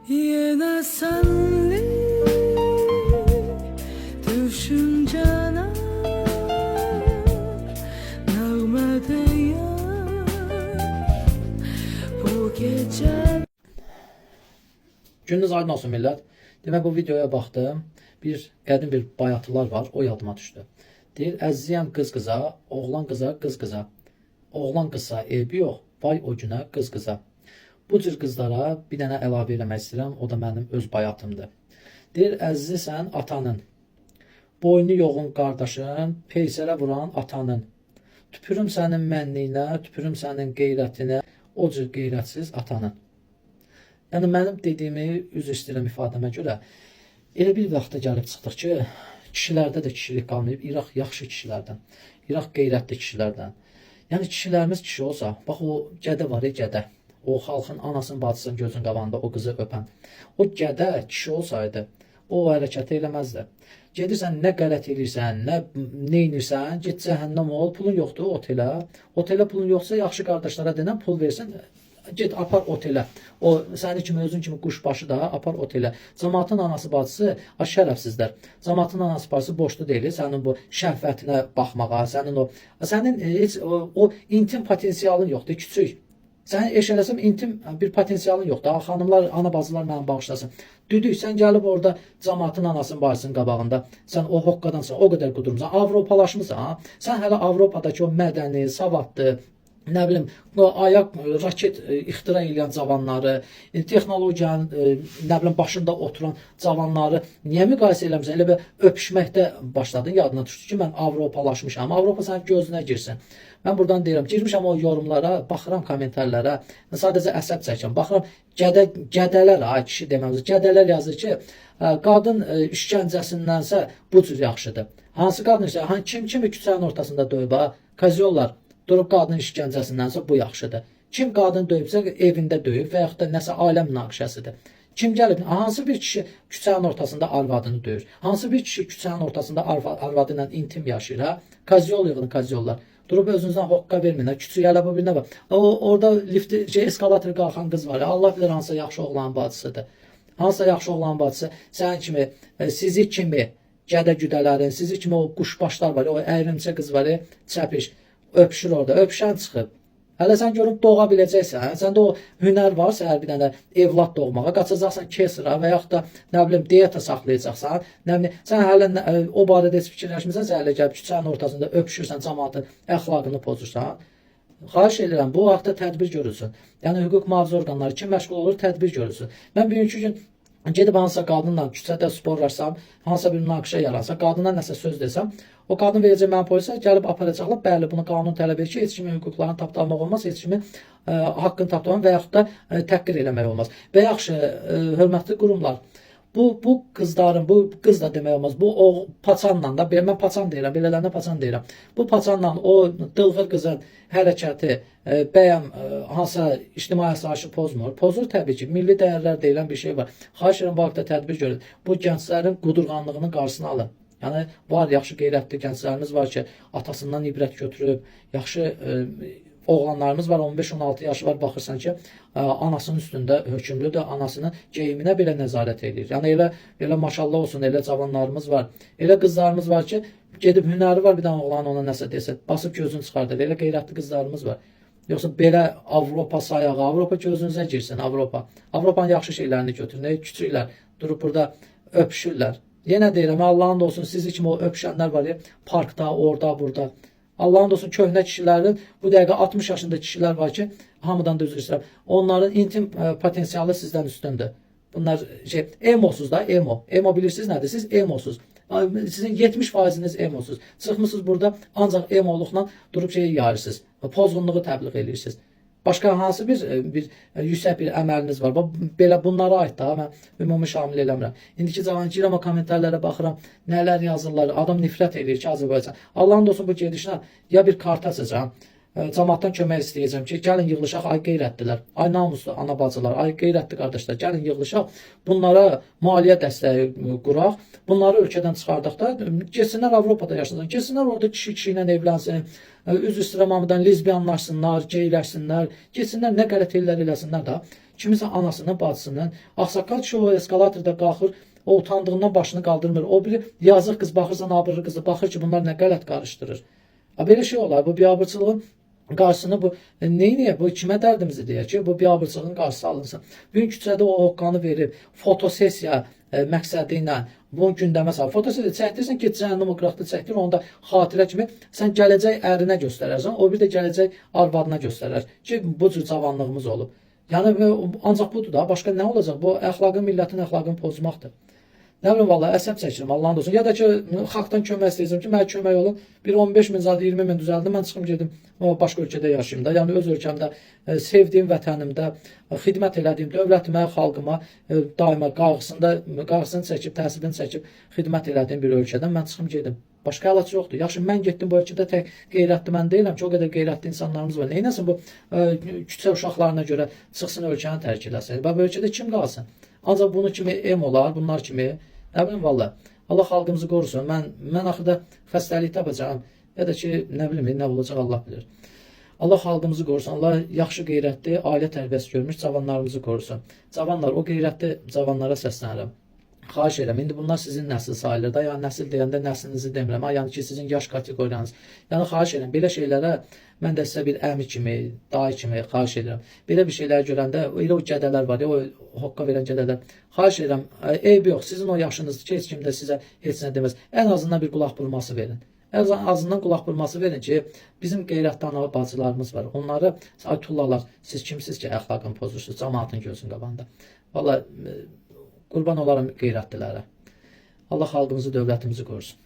Yine senli düşünceler nağmede bu gece. Gününüz aydın olsun millət. Demək bu videoya baxdım. Qədim bir bayatılar var. O yadıma düşdü. Deyir, əziziyəm qız qıza, oğlan qıza, qız qıza. Oğlan qızsa eybi yox, vay o günə qız qıza. Bu cür qızlara bir dənə əlavə eləmək istəyirəm. O da mənim öz bayatımdır. Deyir, əzizsən atanın. Boynu yoğun qardaşın, peysərə vuran atanın. Tüpürüm sənin mənliyinə, tüpürüm sənin qeyrətinə, o cür qeyrətsiz atanın. Yəni mənim dediyimi üzr istəyirəm ifadəmə görə. Elə bir vaxta gəlib çıxdıq ki, kişilərdə də kişilik qalmayıb, İraq yaxşı kişilərdən, İraq qeyrətli kişilərdən. Yəni kişilərimiz kişi olsa, bax o gədə var gədə. O xalqın anasının bacısının gözünün qabağında o qızı öpən. O gədə kişi olsaydı, o hərəkəti eləməzdi. Gedirsən, nə qələt edirsən, nə edirsən, get cəhənnəm ol, pulun yoxdur otelə. Otelə pulun yoxsa yaxşı qardaşlara denən pul versən, get apar otelə. O sənin kimi özün kimi quşbaşı da apar otelə. Cəmaatın anası bacısı şərəfsizlər. Cəmaatın anası bacısı boşlu deyil. Sənin bu şəhvətinə baxmağa, sənin heç o intim potensialın yoxdur, küçük. Sən eş eləsəm intim bir potensialın yoxdur. Xanımlar, ana bacılar mənim bağışlasın. Düdük, sən gəlib orada cəmaatın anasının bacısının qabağında, sən o hoqqadansan, o qədər qudurmusan, Avropalaşmısan. Sən hələ Avropadakı o mədəni, savadlı, nə bilim, ayaq, raket ixtira edən cavanları, texnologiyanın, nə bilim, başında oturan cavanları niyə müqayisə eləmirsən? Elə bir öpüşməkdə başladın, yadına düşdü ki, mən Avropalaşmışam. Avropa sənin gözünə girsin. Mən buradan deyirəm, girmişəm o yorumlara, baxıram kommentarlara, sadəcə əsəb çəkəm, baxıram gədələr, kişi deməmiz, gədələr yazır ki, qadın işgəncəsindənsə bu cür yaxşıdır. Hansı qadın isə, kimi küçənin ortasında döyüb, kazyollar, durub qadın işgəncəsindənsə bu yaxşıdır. Kim qadın döyübsə evində döyüb və yaxud da nəsə ailə münaqişəsidir. Kim gəlib, hansı bir kişi küçənin ortasında arvadını döyür? Hansı bir kişi küçənin ortasında arvadı ilə intim yaşayır? Kazyol yığını kazyollar. Durub özünüzdən hoqqa verməyin. Küçük hələ bu birinə bax. Orada lifti, eskalator qalxan qız var. Allah bilir hansısa yaxşı oğlan bacısıdır. Hansısa yaxşı oğlan bacısı sənin kimi, sizi kimi gədə-güdələrin, sizi kimi o quşbaşlar var, o əyrimçə qız var, çəpiş, öpüşür orada, öpüşən çıxıb. Hələ sən görüb doğa biləcəksən, səndə o hünər varsa, hər bir dənə evlad doğmağa, qaçacaqsan kesira və yaxud da, nə bilim, diyeta saxlayacaqsan, nə bilim, sən hələ o barədə heç fikirləşmirsən, sən hələ gəlib küçənin ortasında öpüşürsən, cəmaatın əxlaqını pozursan. Xahiş edirəm, bu haqda tədbir görülsün. Yəni, hüquq mühafizə orqanları kim məşğul olur, tədbir görülsün. Mən bugünkü gün gedib hansısa qadınla küçədə sporlaşsam, hansısa bir münaqişə yaransa, qadına nəsə söz desəm, o qadın verəcək mən polisə, gəlib aparacaqlar. Bəli, bunu qanun tələb edir ki, heç kimin hüquqlarını tapdalmaq olmaz, heç kimin haqqını tapdalmaq və yaxud da təhqir eləmək olmaz. Və yaxşı, hörmətli qurumlar, bu qızların, bu qız da demək olmaz, bu o paçanla da, mən paçan deyirəm, belələrində paçan deyirəm. Bu paçanla o dılğır qızın hərəkəti bəyəm hansısa ictimai asayişi pozmur. Pozur təbii ki, milli dəyərlər deyilən bir şey var. Xahiş edirəm, bu haqda tədbir görün. Bu gənclərin qudurğanlığının qarşısını alın. Yəni, var, yaxşı qeyrətli gənclərimiz var ki, atasından ibrət götürüb, yaxşı oğlanlarımız var, 15-16 yaşı var, baxırsan ki, anasının üstündə hökümlüdür, anasının geyiminə belə nəzarət edir. Yəni, elə maşallah olsun, elə cavanlarımız var, elə qızlarımız var ki, gedib hünəri var, bir dənə oğlan ona nəsə desə, basıb gözünü çıxardır, elə qeyrətli qızlarımız var. Yoxsa belə Avropa sayağı, Avropa gözünüzə girsin, Avropa. Avropanın yaxşı şeylərini götürün, küçüklər durub burada öpüşürlər. Yenə deyirəm, Allahın da olsun, sizi kimi o öpüşənlər var ya, parkda, orada, burada. Allahın da olsun, köhnə kişilərin, bu dəqiqə 60 yaşında kişilər var ki, hamıdan da üzr istəyirəm. Onların intim potensialı sizdən üstündür. Bunlar emosuz da, emo. Emo bilirsiniz nədir? Siz emosuz. Sizin 70%'iniz emosuz. Çıxmışsınız burada, ancaq emoluqla durub yayırsınız. Pozğunluğu təbliğ edirsiniz. Başqa hansı bir yüksək bir əməliniz var. Belə bunlara aid da, mən ümumi şamil eləmirəm. İndiki zaman girəm o kommentarlara baxıram, nələr yazırlar, adam nifrət edir ki, Azərbaycan. Allahın da olsun bu gedişlə ya bir kart açacağam, cəmaatdan kömək istəyəcəm ki, gəlin yığılışaq, ay qeyrətdilər, ay namuslu ana bacılar, ay qeyrətli qardaşlar, gəlin yığılışaq, bunlara maliyyə dəstəyi quraq, bunları ölkədən çıxardaq da, geçsinlər Avropada yaşasın, geçsinlər orada kişi ilə evlənsin, üzr istəyirəm hamıdan lezbiyanlaşsınlar, geyləşsinlər, geçsinlər nə qələt ellər eləsinlər da. kimisə anasından, bacısından, ağsaqqal kişi o eskalatorda qalxır, o utandığından başını qaldırmır. O biri yazıq qız baxırsa, nabırlı qızı baxır ki, bunlar nə qələt qarışdırır. Belə şey olar, bu biabırçılığın qarşısını bu neyiniyə, bu kimə dərdimizi deyək ki, bu biabırçılığın qarşısı alınsın. Bugün küçədə o hoqqanı verib, fotosesiya məqsədi ilə bu gündəmə sal. Fotosesiya çəkdirsən ki, cəhənnəm o qıraqda çəkdir, onu da xatirə kimi sən gələcək ərinə göstərərsən, o bir də gələcək arvadına göstərər ki, bu cür cavanlığımız olub. Yəni ancaq budur da, başqa nə olacaq? Bu əxlaqın, millətin əxlaqını pozmaqdır. Nə bilim, vallahi əsəb çəkirəm, Allahın olsun. Ya da ki, xalqdan kömək istəyəcəm ki, mənə kömək olun. Bir 15 min, 20 min düzəldim, mən çıxım gedim, başqa ölkədə yaşayayım da. Yəni öz ölkəmdə, sevdiyim vətənimdə, xidmət elədiyim dövlətimə, xalqıma daima qarğısını çəkib, təsirini çəkib, xidmət elədiyim bir ölkədən mən çıxım gedim. Başqa əlac yoxdur. Yaxşı, mən getdim bu ölkədə tək qeyrətli mən deyiləm ki, o qədər qeyrətli insanlarımız var. Neynəsin bu küçə uşaqlarına görə çıxsın ölkəni tərk eləsin? Bu ölkədə kim qalsın? Ancaq bunu kimi olar, bunlar kimi. Nə bilim, valla. Allah xalqımızı qorusun. Mən axırda xəstəlik tapacağım. Ya da ki, nə bilim, nə olacaq Allah bilir. Allah xalqımızı qorusun. Allah yaxşı qeyrətli, ailə tərbiyəsi görmüş cavanlarımızı qorusun. Cavanlar, o qeyrətli cavanlara səslənirəm. Xahiş edirəm. İndi bunlar sizin nəsil sayılır da. Yəni nəsil deyəndə nəslinizi demirəm. Yəni ki, sizin yaş kateqoriyanız. Yəni xahiş edirəm. Belə şeylərə mən də sizə bir əmi kimi, dayı kimi xahiş edirəm. Belə bir şeyləri görəndə elə o gədələr var ya, o hoqqa verən gədələr. Xahiş edirəm. Eybi yox. Sizin o yaşınızdır ki, heç kim də sizə heç nə deməz. Ən azından bir qulaq burması verin. Ən azından qulaq burması verin ki, bizim qeyrətli ana bacılarımız var. Onları tullalar. Siz kimsiz ki, əxlaqını pozursunuz, cəmaatın gözünün qabağında. Vallahi qurban olaram qeyrətlilərə. Allah xalqımızı, dövlətimizi qorusun.